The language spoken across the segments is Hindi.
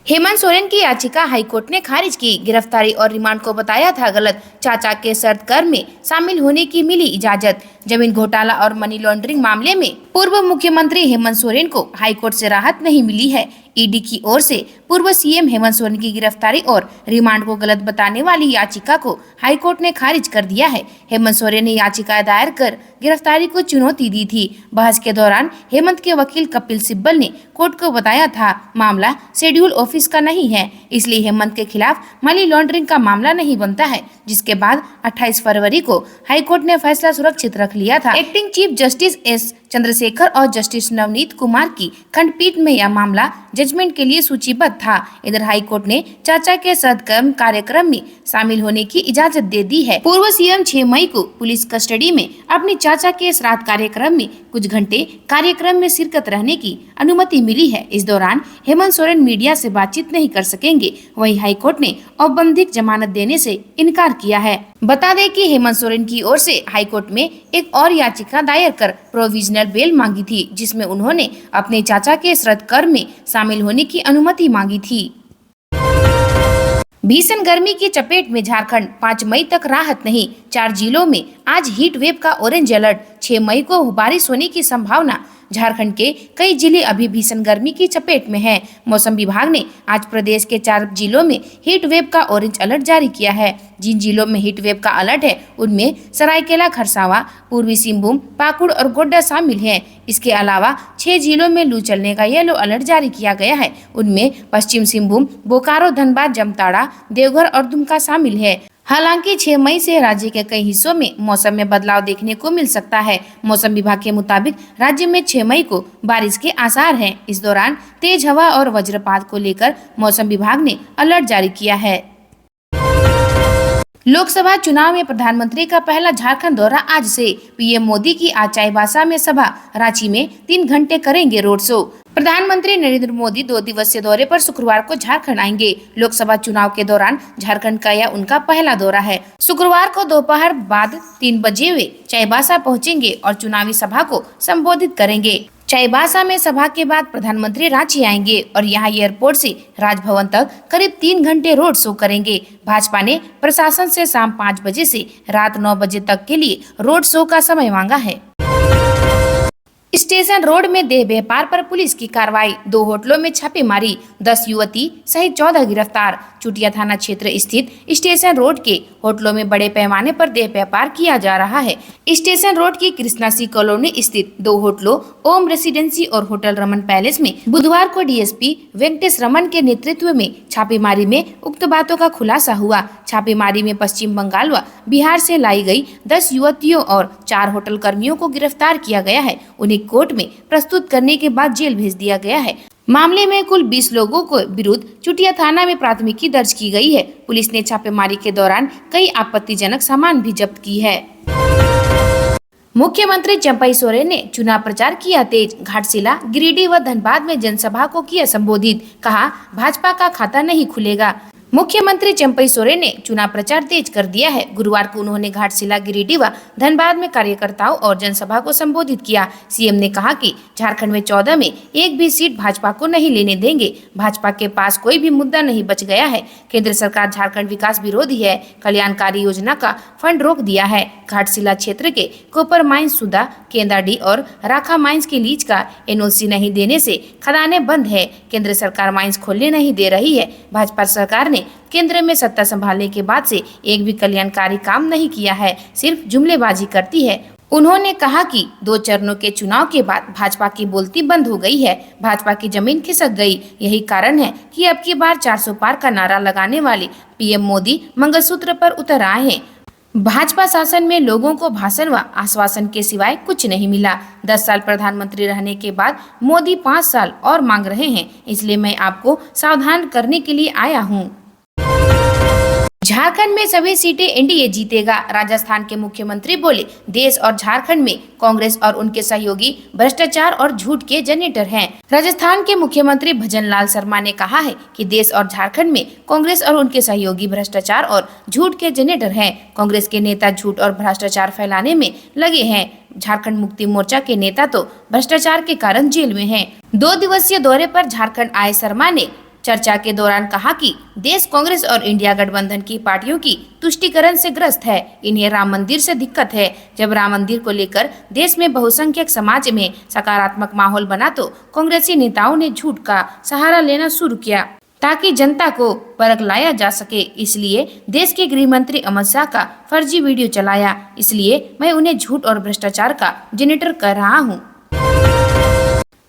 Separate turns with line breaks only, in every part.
हेमंत सोरेन की याचिका हाईकोर्ट ने खारिज की। गिरफ्तारी और रिमांड को बताया था गलत। चाचा के सत्कर्म में शामिल होने की मिली इजाजत। जमीन घोटाला और मनी लॉन्ड्रिंग मामले में पूर्व मुख्यमंत्री हेमंत सोरेन को हाईकोर्ट से राहत नहीं मिली है। ईडी की ओर से पूर्व सीएम हेमंत सोरेन की गिरफ्तारी और रिमांड को गलत बताने वाली याचिका को हाईकोर्ट ने खारिज कर दिया है। हेमंत सोरेन ने याचिका दायर कर गिरफ्तारी को चुनौती दी थी। बहस के दौरान हेमंत के वकील कपिल सिब्बल ने कोर्ट को बताया था मामला शेड्यूल ऑफिस का नहीं है, इसलिए हेमंत के खिलाफ मनी लॉन्ड्रिंग का मामला नहीं बनता है। जिसके बाद 28 फरवरी को हाईकोर्ट ने फैसला सुरक्षित रख लिया था। Acting chief justice S Chandrashekhar और जस्टिस नवनीत कुमार की खंडपीठ में यह मामला जजमेंट के लिए सूचीबद्ध था। इधर हाईकोर्ट ने चाचा के सत्कर्म कार्यक्रम में शामिल होने की इजाजत दे दी है। पूर्व सीएम 6 मई को पुलिस कस्टडी में अपने चाचा के श्राद्ध कार्यक्रम में कुछ घंटे कार्यक्रम में शिरकत रहने की अनुमति मिली है। इस दौरान हेमंत सोरेन मीडिया से बातचीत नहीं कर सकेंगे। वहीं हाईकोर्ट ने औपबंधिक जमानत देने से इनकार किया है। बता दें कि हेमंत सोरेन की ओर से हाईकोर्ट में एक और याचिका दायर कर प्रोविजनल बेल मांगी थी, जिसमें उन्होंने अपने चाचा के श्राद्ध में शामिल होने की अनुमति मांगी थी। भीषण गर्मी की चपेट में झारखंड, 5 मई तक राहत नहीं। 4 जिलों में आज हीट वेव का ऑरेंज अलर्ट। 6 मई को बारिश होने की संभावना। झारखंड के कई जिले अभी भीषण गर्मी की चपेट में हैं। मौसम विभाग ने आज प्रदेश के 4 जिलों में हीट वेव का ऑरेंज अलर्ट जारी किया है। जिन जिलों में हीट वेव का अलर्ट है उनमें सरायकेला खरसावां, पूर्वी सिंहभूम, पाकुड़ और गोड्डा शामिल हैं। इसके अलावा 6 जिलों में लू चलने का येलो अलर्ट जारी किया गया है। उनमें पश्चिम सिंहभूम, बोकारो, धनबाद, जामताड़ा, देवघर और दुमका शामिल है। हालांकि 6 मई से राज्य के कई हिस्सों में मौसम में बदलाव देखने को मिल सकता है। मौसम विभाग के मुताबिक राज्य में 6 मई को बारिश के आसार हैं। इस दौरान तेज हवा और वज्रपात को लेकर मौसम विभाग ने अलर्ट जारी किया है। लोकसभा चुनाव में प्रधानमंत्री का पहला झारखंड दौरा आज से। पीएम मोदी की आज चाईबासा में सभा, रांची में 3 घंटे करेंगे रोड शो। प्रधानमंत्री नरेंद्र मोदी 2 दिवसीय दौरे पर शुक्रवार को झारखंड आएंगे। लोकसभा चुनाव के दौरान झारखंड का यह उनका पहला दौरा है। शुक्रवार को दोपहर बाद 3 बजे वे चाईबासा पहुंचेंगे और चुनावी सभा को संबोधित करेंगे। चाईबासा में सभा के बाद प्रधानमंत्री रांची आएंगे और यहां एयरपोर्ट से राजभवन तक करीब 3 घंटे रोड शो करेंगे। भाजपा ने प्रशासन से शाम 5 बजे से रात 9 बजे तक के लिए रोड शो का समय मांगा है। स्टेशन रोड में देह व्यापार पर पुलिस की कार्रवाई। 2 होटलों में छापेमारी, 10 युवती सहित 14 गिरफ्तार। चुटिया थाना क्षेत्र स्थित स्टेशन रोड के होटलों में बड़े पैमाने पर देह व्यापार किया जा रहा है। स्टेशन रोड की कृष्णा सी कॉलोनी स्थित 2 होटलों ओम रेसिडेंसी और होटल रमन पैलेस में बुधवार को डीएसपी वेंकटेश रमन के नेतृत्व में छापेमारी में उक्त बातों का खुलासा हुआ। छापेमारी में पश्चिम बंगाल व बिहार से लाई गई 10 युवतियों और 4 होटल कर्मियों को गिरफ्तार किया गया है। उन्हें कोर्ट में प्रस्तुत करने के बाद जेल भेज दिया गया है। मामले में कुल 20 लोगों को विरुद्ध चुटिया थाना में प्राथमिकी दर्ज की गई है। पुलिस ने छापेमारी के दौरान कई आपत्तिजनक सामान भी जब्त की है। मुख्यमंत्री चंपई सोरेन ने चुनाव प्रचार किया तेज। घाटशिला, गिरिडीह व धनबाद में जनसभा को किया संबोधित। कहा, भाजपा का खाता नहीं खुलेगा। मुख्यमंत्री चंपई सोरेन ने चुनाव प्रचार तेज कर दिया है। गुरुवार को उन्होंने घाटशिला, गिरिडीह व धनबाद में कार्यकर्ताओं और जनसभा को संबोधित किया। सीएम ने कहा कि झारखंड में 14 में एक भी सीट भाजपा को नहीं लेने देंगे। भाजपा के पास कोई भी मुद्दा नहीं बच गया है। केंद्र सरकार झारखंड विकास विरोधी है। कल्याणकारी योजना का फंड रोक दिया है। घाटशिला क्षेत्र के कोपर माइंस, सुदा, केंदाडी और राखा माइंस के लीज का एनओसी नहीं देने से खदानें बंद है। केंद्र सरकार माइंस खोलने नहीं दे रही है। भाजपा सरकार ने केंद्र में सत्ता संभालने के बाद से एक भी कल्याणकारी काम नहीं किया है, सिर्फ जुमलेबाजी करती है। उन्होंने कहा कि 2 चरणों के चुनाव के बाद भाजपा की बोलती बंद हो गई है। भाजपा की जमीन खिसक गई। यही कारण है कि अब की बार 400 पार का नारा लगाने वाले पीएम मोदी मंगलसूत्र पर उतर आए हैं। भाजपा शासन में लोगों को भाषण व आश्वासन के सिवाय कुछ नहीं मिला। 10 साल प्रधानमंत्री रहने के बाद मोदी 5 साल और मांग रहे हैं, इसलिए मैं आपको सावधान करने के लिए आया हूँ। झारखंड में सभी सीटें एनडीए जीतेगा। राजस्थान के मुख्यमंत्री बोले, देश और झारखंड में कांग्रेस और उनके सहयोगी भ्रष्टाचार और झूठ के जनरेटर हैं। राजस्थान के मुख्यमंत्री भजनलाल शर्मा ने कहा है कि देश और झारखंड में कांग्रेस और उनके सहयोगी भ्रष्टाचार और झूठ के जनरेटर हैं। कांग्रेस के नेता झूठ और भ्रष्टाचार फैलाने में लगे हैं। झारखंड मुक्ति मोर्चा के नेता तो भ्रष्टाचार के कारण जेल में हैं। 2 दिवसीय दौरे पर झारखंड आए शर्मा ने चर्चा के दौरान कहा कि देश कांग्रेस और इंडिया गठबंधन की पार्टियों की तुष्टीकरण से ग्रस्त है। इन्हें राम मंदिर से दिक्कत है। जब राम मंदिर को लेकर देश में बहुसंख्यक समाज में सकारात्मक माहौल बना तो कांग्रेसी नेताओं ने झूठ का सहारा लेना शुरू किया ताकि जनता को परख लाया जा सके। इसलिए देश के गृह मंत्री अमित शाह का फर्जी वीडियो चलाया। इसलिए मैं उन्हें झूठ और भ्रष्टाचार का जेनेटर कर रहा हूँ।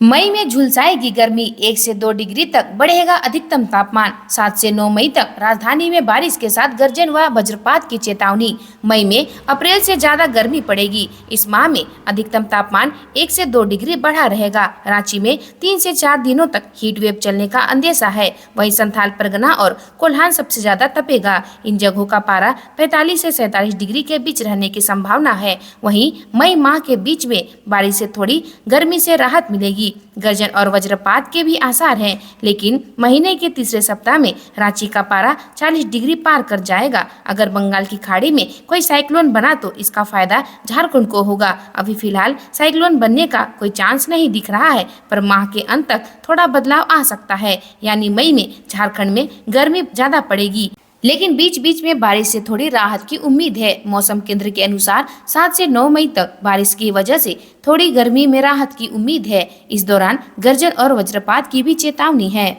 मई में झुलसाएगी गर्मी, 1 से 2 डिग्री तक बढ़ेगा अधिकतम तापमान। 7 से 9 मई तक राजधानी में बारिश के साथ गर्जन व वज्रपात की चेतावनी। मई में अप्रैल से ज्यादा गर्मी पड़ेगी। इस माह में अधिकतम तापमान 1 से 2 डिग्री बढ़ा रहेगा। रांची में 3 से 4 दिनों तक हीट वेव चलने का अंदेशा है। वहीं संथाल परगना और कोल्हान सबसे ज्यादा तपेगा। इन जगहों का पारा 45 से 47 डिग्री के बीच रहने की संभावना है। वहीं मई माह के बीच में बारिश से थोड़ी गर्मी से राहत मिलेगी। गर्जन और वज्रपात के भी आसार हैं, लेकिन महीने के तीसरे सप्ताह में रांची का पारा 40 डिग्री पार कर जाएगा। अगर बंगाल की खाड़ी में कोई साइक्लोन बना तो इसका फायदा झारखंड को होगा। अभी फिलहाल साइक्लोन बनने का कोई चांस नहीं दिख रहा है, पर माह के अंत तक थोड़ा बदलाव आ सकता है। यानी मई में झारखंड में गर्मी ज्यादा पड़ेगी, लेकिन बीच बीच में बारिश से थोड़ी राहत की उम्मीद है। मौसम केंद्र के अनुसार 7 से 9 मई तक बारिश की वजह से थोड़ी गर्मी में राहत की उम्मीद है। इस दौरान गर्जन और वज्रपात की भी चेतावनी है।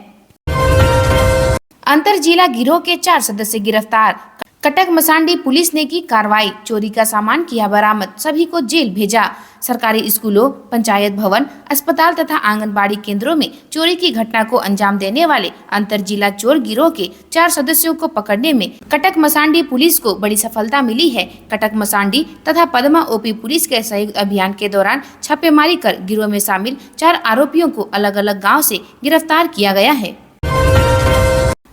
अंतर जिला गिरोह के 4 सदस्य गिरफ्तार। कटक मसांडी पुलिस ने की कार्रवाई, चोरी का सामान किया बरामद, सभी को जेल भेजा। सरकारी स्कूलों, पंचायत भवन, अस्पताल तथा आंगनबाड़ी केंद्रों में चोरी की घटना को अंजाम देने वाले अंतर जिला चोर गिरोह के 4 सदस्यों को पकड़ने में कटक मसांडी पुलिस को बड़ी सफलता मिली है। कटक मसांडी तथा पदमा ओपी पुलिस के संयुक्त अभियान के दौरान छापेमारी कर गिरोह में शामिल 4 आरोपियों को अलग अलग गाँव से गिरफ्तार किया गया है।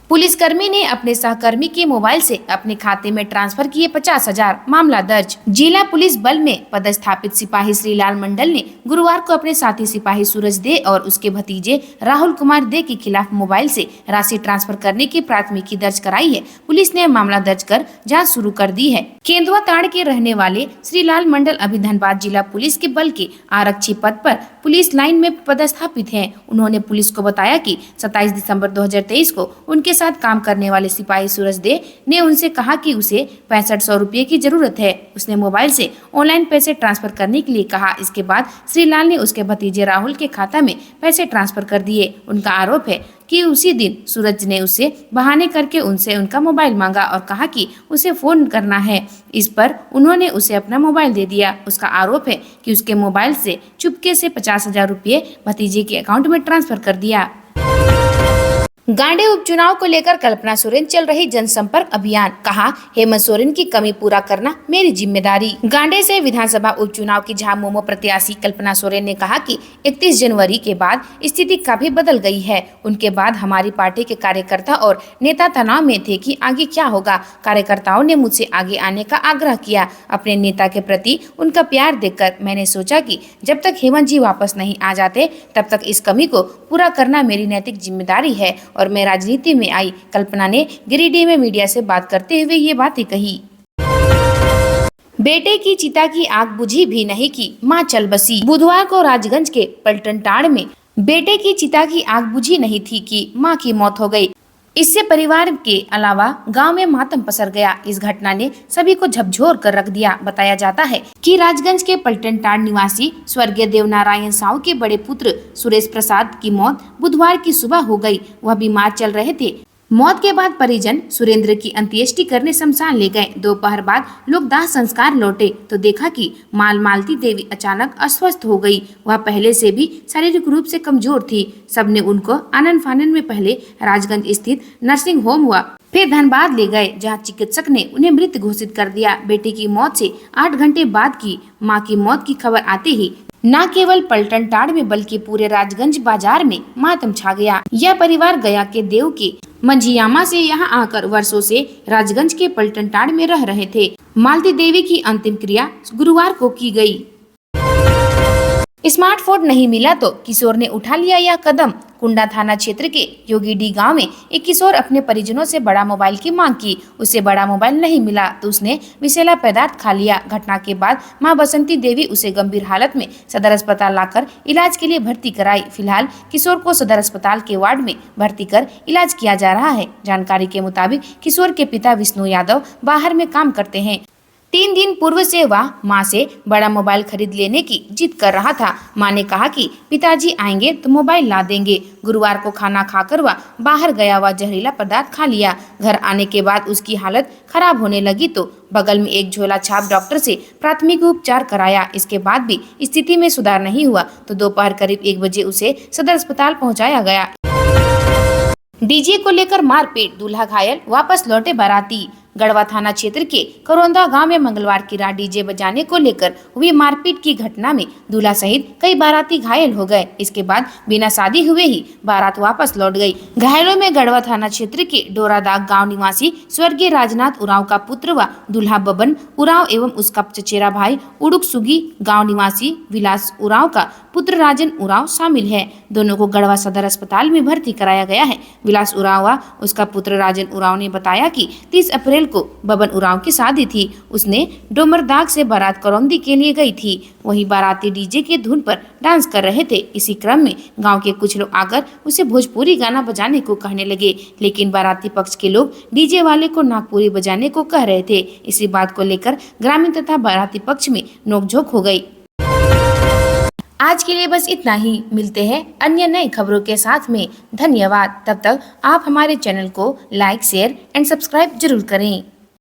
पुलिसकर्मी ने अपने सहकर्मी के मोबाइल से अपने खाते में ट्रांसफर किए 50,000, मामला दर्ज। जिला पुलिस बल में पदस्थापित सिपाही श्रीलाल मंडल ने गुरुवार को अपने साथी सिपाही सूरज दे और उसके भतीजे राहुल कुमार दे के खिलाफ मोबाइल से राशि ट्रांसफर करने की प्राथमिकी दर्ज कराई है। पुलिस ने मामला दर्ज कर जाँच शुरू कर दी है। केंदुआ ताड़ के रहने वाले श्रीलाल मंडल अभी धनबाद जिला पुलिस के बल के आरक्षी पद पर पुलिस लाइन में पदस्थापित हैं। उन्होंने पुलिस को बताया कि 27 दिसंबर 2023 को उनके साथ काम करने वाले सिपाही सूरज दे ने उनसे कहा कि उसे 6500 रुपये की जरूरत है। उसने मोबाइल से ऑनलाइन पैसे ट्रांसफर करने के लिए कहा। इसके बाद श्रीलाल ने उसके भतीजे राहुल के खाता में पैसे ट्रांसफर कर दिए। उनका आरोप है कि उसी दिन सूरज ने उससे बहाने करके उनसे उनका मोबाइल मांगा और कहा कि उसे फोन करना है। इस पर उन्होंने उसे अपना मोबाइल दे दिया। उसका आरोप है कि उसके मोबाइल से चुपके से 50,000 रुपये भतीजे के अकाउंट में ट्रांसफर कर दिया। गांडे उपचुनाव को लेकर कल्पना सोरेन चल रही जनसंपर्क अभियान, कहा हेमंत सोरेन की कमी पूरा करना मेरी जिम्मेदारी। गांडे से विधानसभा उपचुनाव की झामुमो प्रत्याशी कल्पना सोरेन ने कहा कि 31 जनवरी के बाद स्थिति काफी बदल गई है। उनके बाद हमारी पार्टी के कार्यकर्ता और नेता तनाव में थे कि आगे क्या होगा। कार्यकर्ताओं ने मुझसे आगे आने का आग्रह किया। अपने नेता के प्रति उनका प्यार देखकर मैंने सोचा कि जब तक हेमंत जी वापस नहीं आ जाते तब तक इस कमी को पूरा करना मेरी नैतिक जिम्मेदारी है और मैं राजनीति में आई। कल्पना ने गिरिडीह में मीडिया से बात करते हुए ये बातें कही। बेटे की चिता की आग बुझी भी नहीं की मां चल बसी। बुधवार को राजगंज के पलटन टाड़ में बेटे की चिता की आग बुझी नहीं थी कि मां की मौत हो गई। इससे परिवार के अलावा गांव में मातम पसर गया। इस घटना ने सभी को झकझोर कर रख दिया। बताया जाता है कि राजगंज के पलटन टाड़ निवासी स्वर्गीय देवनारायण साहू के बड़े पुत्र सुरेश प्रसाद की मौत बुधवार की सुबह हो गई। वह बीमार चल रहे थे। मौत के बाद परिजन सुरेंद्र की अंत्येष्टि करने शमशान ले गए। दोपहर बाद लोग दाह संस्कार लौटे तो देखा कि मालती देवी अचानक अस्वस्थ हो गई। वह पहले से भी शारीरिक रूप से कमजोर थी। सबने उनको आनन फानन में पहले राजगंज स्थित नर्सिंग होम हुआ, फिर धनबाद ले गए, जहां चिकित्सक ने उन्हें मृत घोषित कर दिया। बेटे की मौत से 8 घंटे बाद की मां की मौत की खबर आते ही न केवल पलटन टाड़ में बल्कि पूरे राजगंज बाजार में मातम छा गया। यह परिवार गया के देव के मंझियामा से यहाँ आकर वर्षों से राजगंज के पलटन टाड़ में रह रहे थे। मालती देवी की अंतिम क्रिया गुरुवार को की गई। स्मार्टफोन नहीं मिला तो किशोर ने उठा लिया यह कदम। कुंडा थाना क्षेत्र के योगीडी गांव में एक किशोर अपने परिजनों से बड़ा मोबाइल की मांग की। उसे बड़ा मोबाइल नहीं मिला तो उसने विषैला पदार्थ खा लिया। घटना के बाद मां बसंती देवी उसे गंभीर हालत में सदर अस्पताल लाकर इलाज के लिए भर्ती कराई। फिलहाल किशोर को सदर अस्पताल के वार्ड में भर्ती कर इलाज किया जा रहा है। जानकारी के मुताबिक किशोर के पिता विष्णु यादव बाहर में काम करते हैं। 3 दिन पूर्व से वह मां से बड़ा मोबाइल खरीद लेने की जिद कर रहा था। मां ने कहा कि पिताजी आएंगे तो मोबाइल ला देंगे। गुरुवार को खाना खाकर वह बाहर गया, वह जहरीला पदार्थ खा लिया। घर आने के बाद उसकी हालत खराब होने लगी तो बगल में एक झोला छाप डॉक्टर से प्राथमिक उपचार कराया। इसके बाद भी स्थिति में सुधार नहीं हुआ तो दोपहर करीब 1 बजे उसे सदर अस्पताल पहुँचाया गया। डीजे को लेकर मारपीट, दूल्हा घायल, वापस लौटे बाराती। गढ़वा थाना क्षेत्र के करौंदा गांव में मंगलवार की रात डीजे बजाने को लेकर हुई मारपीट की घटना में दूल्हा सहित कई बाराती घायल हो गए। इसके बाद बिना शादी हुए ही बारात वापस लौट गई। घायलों में गढ़वा थाना क्षेत्र के डोरादाग गांव निवासी स्वर्गीय राजनाथ उरांव का पुत्र व दूल्हा बबन उरांव एवं उसका चचेरा भाई उड़ुक सुगी गाँव निवासी विलास उरांव का पुत्र राजन उरांव शामिल है। दोनों को गढ़वा सदर अस्पताल में भर्ती कराया गया है। विलास उरांव व उसका पुत्र राजन उरांव ने बताया कि 30 अप्रैल को बबन उरांव की शादी थी। उसने डोमरदाग से बारात करौंदी के लिए गई थी। वहीं बाराती डीजे के धुन पर डांस कर रहे थे। इसी क्रम में गांव के कुछ लोग आकर उसे भोजपुरी गाना बजाने को कहने लगे, लेकिन बाराती पक्ष के लोग डीजे वाले को नागपुरी बजाने को कह रहे थे। इसी बात को लेकर ग्रामीण तथा बाराती पक्ष में नोकझोंक हो गई। आज के लिए बस इतना ही। मिलते हैं अन्य नई खबरों के साथ में। धन्यवाद। तब तक आप हमारे चैनल को लाइक, शेयर एंड सब्सक्राइब जरूर करें।